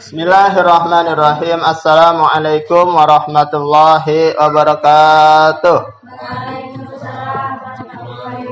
Bismillahirrahmanirrahim. Assalamualaikum warahmatullahi wabarakatuh.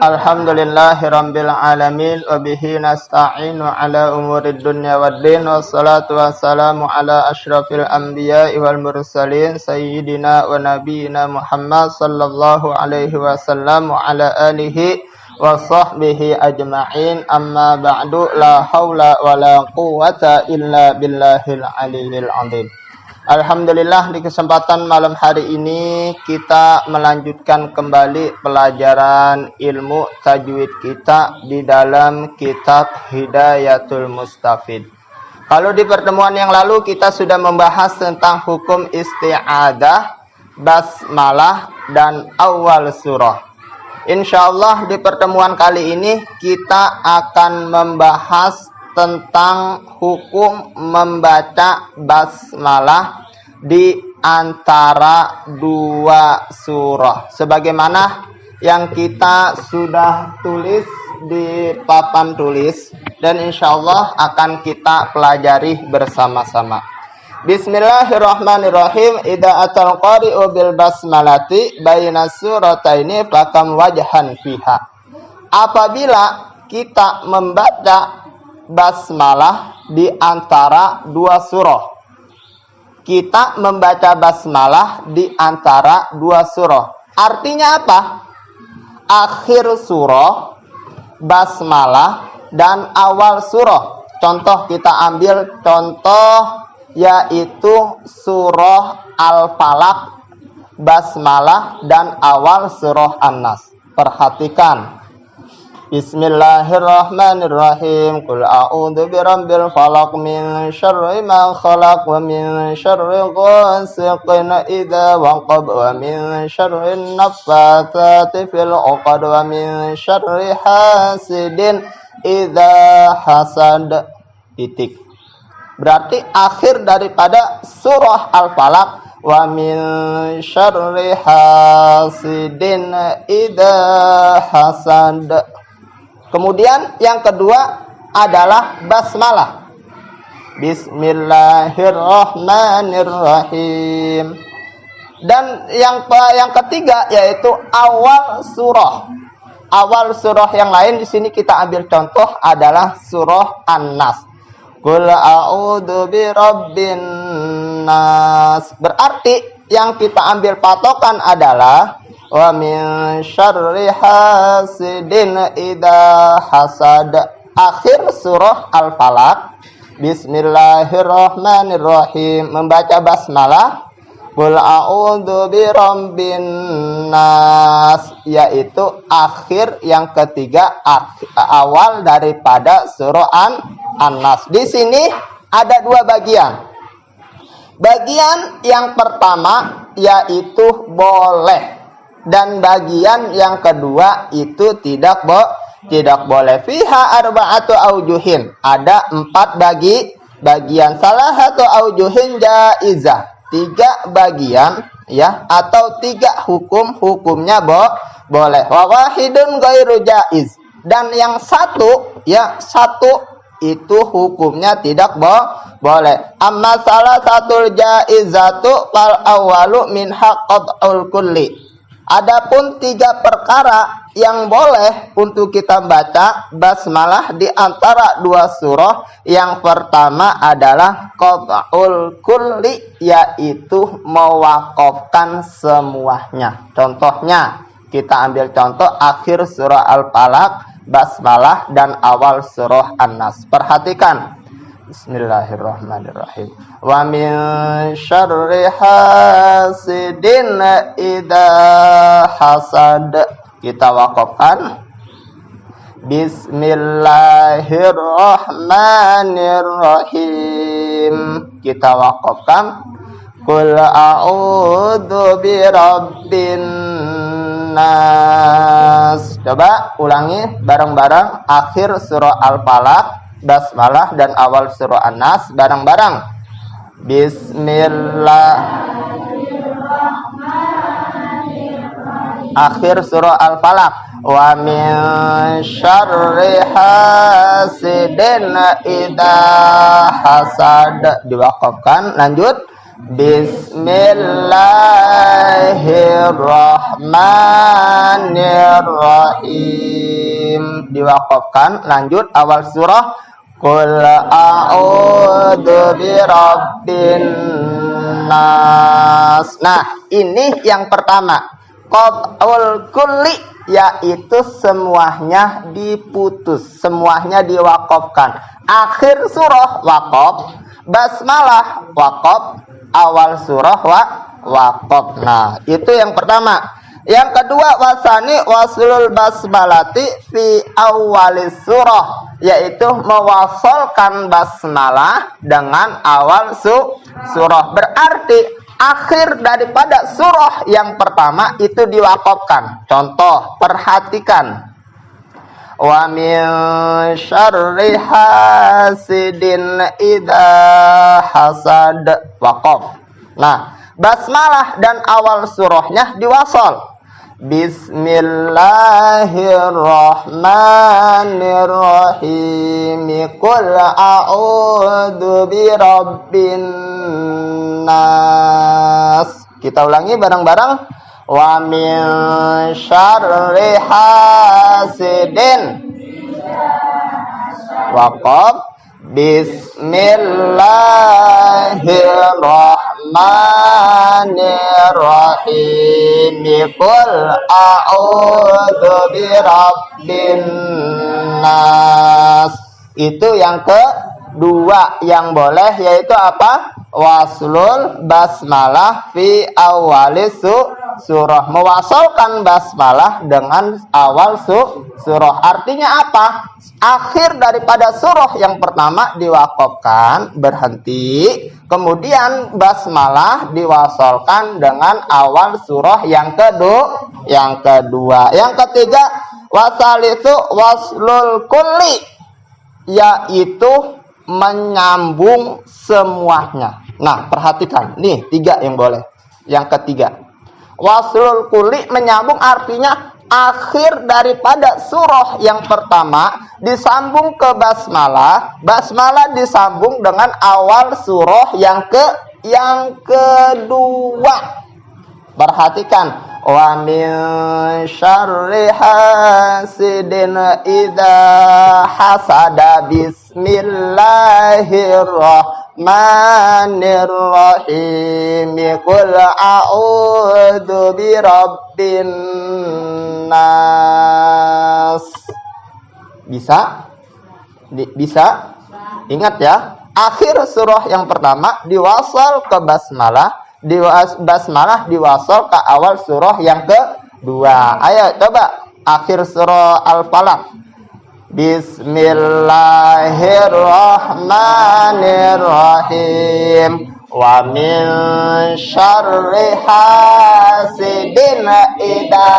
Alhamdulillahirabbil alamin wa bihi nasta'inu ala umurid dunya waddin wassalatu wassalamu ala asyrafil anbiya'i wal mursalin sayyidina wa nabiyyina Muhammad sallallahu alaihi wasallam wa ala alihi wa sahbihi ajma'in, amma ba'du, la haula wa la quwwata illa billahil aliyil azim. Alhamdulillah, di kesempatan malam hari ini kita melanjutkan kembali pelajaran ilmu tajwid kita di dalam kitab Hidayatul Mustafid. Kalau di pertemuan yang lalu kita sudah membahas tentang hukum isti'adah, basmalah, dan awal surah. Insyaallah di pertemuan kali ini kita akan membahas tentang hukum membaca basmalah di antara dua surah, sebagaimana yang kita sudah tulis di papan tulis dan insyaallah akan kita pelajari bersama-sama. Bismillahirrahmanirrahim. Idza atal qari'u bil basmalati baina surataini fakam wajhan fiha. Apabila kita membaca basmalah di antara dua surah. Kita membaca basmalah di antara dua surah. Artinya apa? Akhir surah, basmalah, dan awal surah. Contoh, kita ambil contoh yaitu surah Al-Falaq, basmalah, dan awal surah An-Nas. Perhatikan. Bismillahirrahmanirrahim. Qul a'udzu birabbil falaq min syarri ma khalaq wa min syarri ghasiqin idza waqab wa min syarri naffatsati fil 'uqad wa min syarri hasidin idza hasad. Titik. Berarti akhir daripada surah Al-Falaq, wa min syarri hasidin idza hasad. Kemudian yang kedua adalah basmalah. Bismillahirrahmanirrahim. Dan yang ketiga yaitu awal surah. Awal surah yang lain di sini kita ambil contoh adalah surah An-Nas. Qul a'udzu birabbin nas. Berarti yang kita ambil patokan adalah wa min syarri hasidin idza hasad. Akhir surah Al-Falaq. Bismillahirrahmanirrahim. Membaca basmalah. Qul a'udzu birabbin nas, yaitu akhir yang ketiga, awal daripada surah An-Nas. Di sini ada dua bagian. Bagian yang pertama yaitu boleh, dan bagian yang kedua itu tidak boleh. Fiha arba'atu aujuhin. Ada 4 bagian. Salah satu aujuhin jaizah. 3 bagian ya, atau 3 hukumnya boleh. Wa wahidun ghairu jaiz. Dan yang satu itu hukumnya tidak boleh. Amma salah satu jaizatu fal awwalu min haqqul kulli. Adapun 3 perkara yang boleh untuk kita baca basmalah di antara 2 surah. Yang pertama adalah qat'ul kulli, yaitu mewakafkan semuanya. Contohnya, kita ambil contoh akhir surah Al-Falaq, basmalah, dan awal surah An-Nas. Perhatikan. Bismillahirrahmanirrahim. Wa min syarri hasidin idza hasad. Kita wakafkan. Bismillahirrahmanirrahim. Kita wakafkan. Qul a'udzu birabbin nas. Coba ulangi bareng-bareng akhir surah Al-Falaq, basmalah, dan awal surah An-Nas bareng-bareng. Bismillahirrahmanirrahim. akhir surah Al-Falaq. Wa min syarri hasidin idza hasad. Diwakafkan. Lanjut. Bismillahirrahmanirrahim. Diwakafkan. Lanjut awal surah. Qul a'udzu birabbin nas. Nah, ini yang pertama. Qat'ul kulli, yaitu semuanya diputus, semuanya diwakafkan. Akhir surah wakaf, basmalah wakaf, awal surah wakaf. Nah, itu yang pertama. Yang kedua, wasani waslul basmalati fi awalis surah, yaitu mewasolkan basmalah dengan awal surah. Berarti akhir daripada surah yang pertama itu diwakafkan. Contoh, perhatikan. Wa min syarri hasidin idza hasad. Wakaf. Nah, basmalah dan awal surahnya diwasol. Bismillahirrahmanirrahim. Qul a'udzu birabbin nas. Kita ulangi bareng-bareng. Wa min syarri hasidin. Waqaf. Bismillahirrahmanirrahim. Qul a'udzu birabbin nas. Itu yang kedua yang boleh, yaitu apa? Waslul basmalah fi awalis surah. Mewasalkan basmalah dengan awal surah. Artinya apa? Akhir daripada surah yang pertama diwakafkan, berhenti. Kemudian basmalah diwasalkan dengan awal surah yang kedua. Yang ketiga, wasalisu waslul kulli, yaitu menyambung semuanya. Nah, perhatikan. Nih, 3 yang boleh. Yang ketiga, waslul kulli, menyambung, artinya akhir daripada surah yang pertama disambung ke basmalah, basmalah disambung dengan awal surah yang kedua. Perhatikan. Wa min syarri hasidin idza hasada. Bismillahirrahmanirrahim. Qul a'udzu birabbin nas. Bisa? Bisa? Ingat ya, akhir surah yang pertama diwasal ke basmalah, basmalah diwasal ke awal surah yang kedua. Ayo coba akhir surah Al-Falaq. Bismillahirrahmanirrahim. Wa min syarri hasidin idza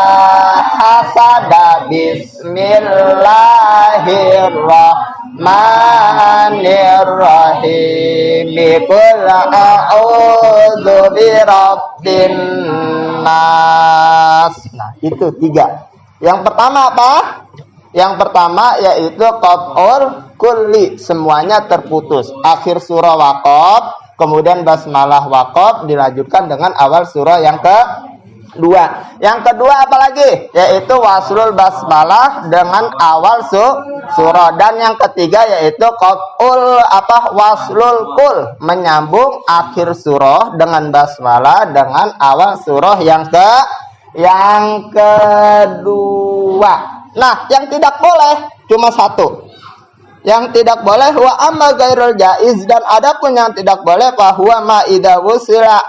hasada. Bismillahirrahmanirrahim. Qul a'udzu birabbin nas. Nah, itu 3. Yang pertama apa? Yang pertama yaitu qat'ul kulli, semuanya terputus. Akhir surah wakaf, kemudian basmalah wakaf, dilanjutkan dengan awal surah yang kedua. Yang kedua apalagi? Yaitu waslul basmalah dengan awal surah. Dan yang ketiga yaitu qat'ul waslul kul, menyambung akhir surah dengan basmalah dengan awal surah yang kedua. Nah, yang tidak boleh cuma 1. Yang tidak boleh wa amma ghairul jaiz, dan adapun yang tidak boleh bahwa ma idza wusila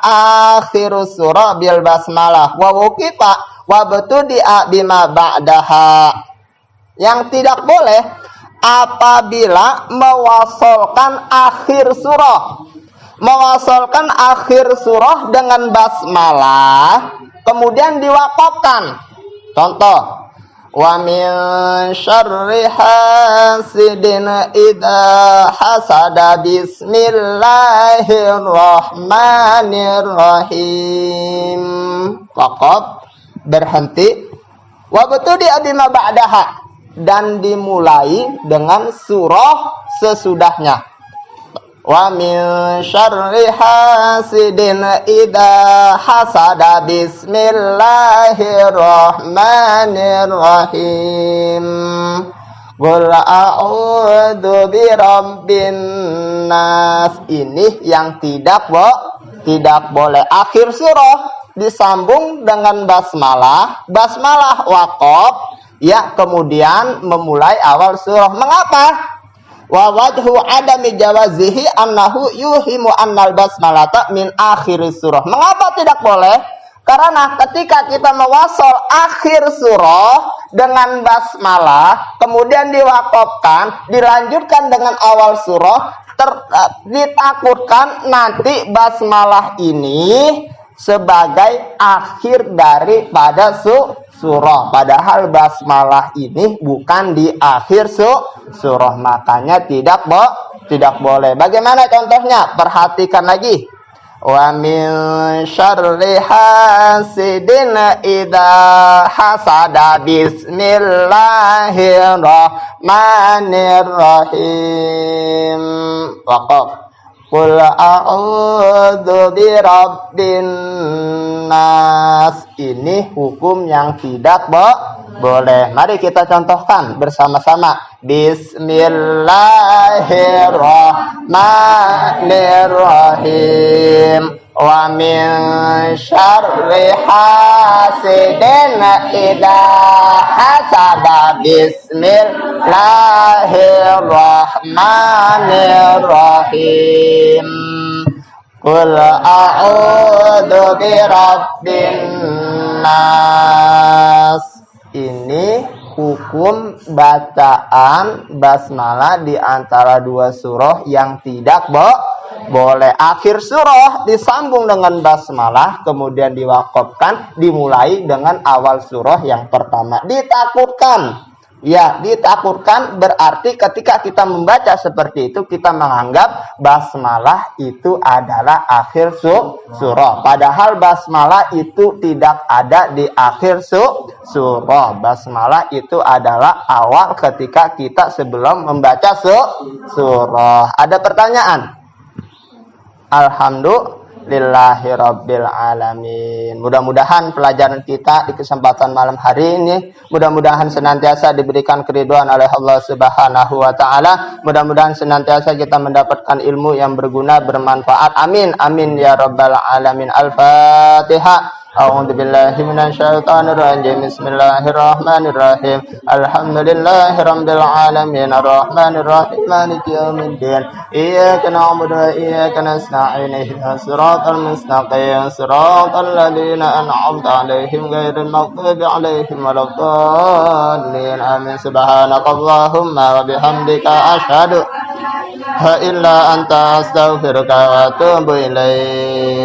akhirus surah bil basmalah wa wuqifa wa batudi'a bima ba'daha. Yang tidak boleh apabila mewasalkan akhir surah. Mewasalkan akhir surah dengan basmalah kemudian diwakafkan. Contoh, wa min syarri hasidin idza hasada. Bismillahirrahmanirrahim. Waqaf. berhenti. Wa butudi bima ba'daha, dan dimulai dengan surah sesudahnya. Wa min syarri hasidin idza hasada, bismillahirrahmanirrahim. Qul a'udzu birabbin nas. Ini yang tidak boleh. Akhir surah disambung dengan basmalah, basmalah waqaf, ya, kemudian memulai awal surah. Mengapa? Wa wajhu adami jawazihi annahu yuhimu annal basmalata min akhir surah. Mengapa tidak boleh? Karena ketika kita mewasol akhir surah dengan basmalah, kemudian diwakafkan, dilanjutkan dengan awal surah, ditakutkan nanti basmalah ini sebagai akhir daripada surah. Padahal basmalah ini bukan di akhir surah. Makanya tidak boleh. Bagaimana contohnya? Perhatikan lagi. Wa min syarri hasidin idza hasada, bismillahirrahmanirrahim. Waqaf. Qul a'udzu birabbin nas. Ini hukum yang tidak boleh. Mari kita contohkan bersama-sama. Bismillahirrahmanirrahim. Wa min syarri hasidin idza hasada, bismillahirrahmanirrahim. Qul a'udzu birabbin nas. Ini hukum bacaan basmalah di antara dua surah yang tidak boleh. Akhir surah disambung dengan basmalah, kemudian diwakafkan, dimulai dengan awal surah yang pertama. Ditakutkan. Ya, ditakutkan berarti ketika kita membaca seperti itu, kita menganggap basmalah itu adalah akhir surah. Padahal basmalah itu tidak ada di akhir surah. Basmalah itu adalah awal ketika kita sebelum membaca surah. Ada pertanyaan? Alhamdulillahirabbil alamin. Mudah-mudahan pelajaran kita di kesempatan malam hari ini mudah-mudahan senantiasa diberikan keridhaan oleh Allah Subhanahu wa taala. Mudah-mudahan senantiasa kita mendapatkan ilmu yang berguna, bermanfaat. Amin amin ya rabbal alamin. Al-Fatihah. A'udzu billahi minasyaitonir rajim. Bismillahirrahmanirrahim. Alhamdulillahirabbil alamin. Arrahmanir rahim. Maliki yaumiddin. Iyyaka na'budu wa iyyaka nasta'in. Ihdinas siratal mustaqim. Siratal ladzina an'amta 'alaihim ghairil maghdubi 'alaihim waladdallin. Amin. Subhanakallahumma wa bihamdika asyhadu an la ilaha illa anta astaghfiruka wa atubu ilaik.